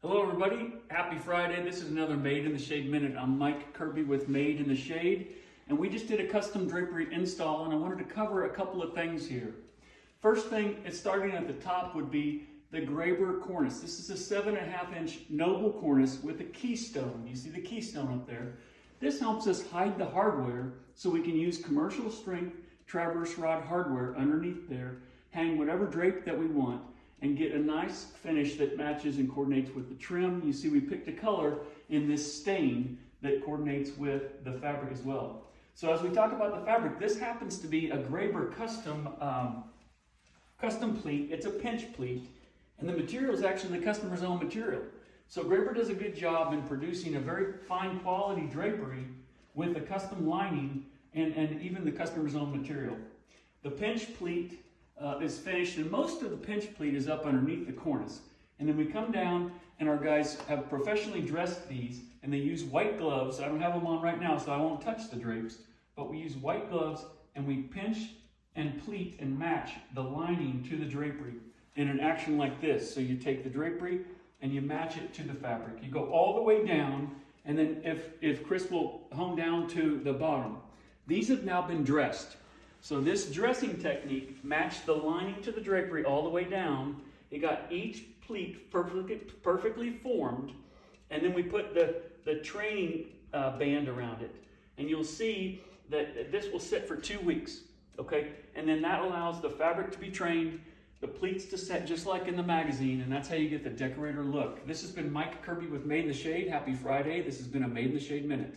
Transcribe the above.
Hello everybody, happy Friday. This is another Made in the Shade Minute. I'm Mike Kirby with Made in the Shade, and we just did a custom drapery install, and I wanted to cover a couple of things here. First thing, starting at the top, would be the Drapery cornice. This is a 7.5-inch noble cornice with a keystone. You see the keystone up there. This helps us hide the hardware so we can use commercial strength traverse rod hardware underneath there, hang whatever drape that we want, and get a nice finish that matches and coordinates with the trim. You see we picked a color in this stain that coordinates with the fabric as well. So as we talk about the fabric, this happens to be a Drapery custom pleat. It's a pinch pleat, and the material is actually the customer's own material. So Drapery does a good job in producing a very fine quality drapery with a custom lining and even the customer's own material. The pinch pleat is finished, and most of the pinch pleat is up underneath the cornice. And then we come down, and our guys have professionally dressed these, and they use white gloves. I don't have them on right now, so I won't touch the drapes, but we use white gloves, and we pinch and pleat and match the lining to the drapery in an action like this. So you take the drapery and you match it to the fabric. You go all the way down, and then if Chris will hone down to the bottom. These have now been dressed. So this dressing technique matched the lining to the drapery all the way down. It got each pleat perfectly formed, and then we put the training band around it. And you'll see that this will sit for 2 weeks, okay? And then that allows the fabric to be trained, the pleats to set just like in the magazine, and that's how you get the decorator look. This has been Mike Kirby with Made in the Shade. Happy Friday. This has been a Made in the Shade Minute.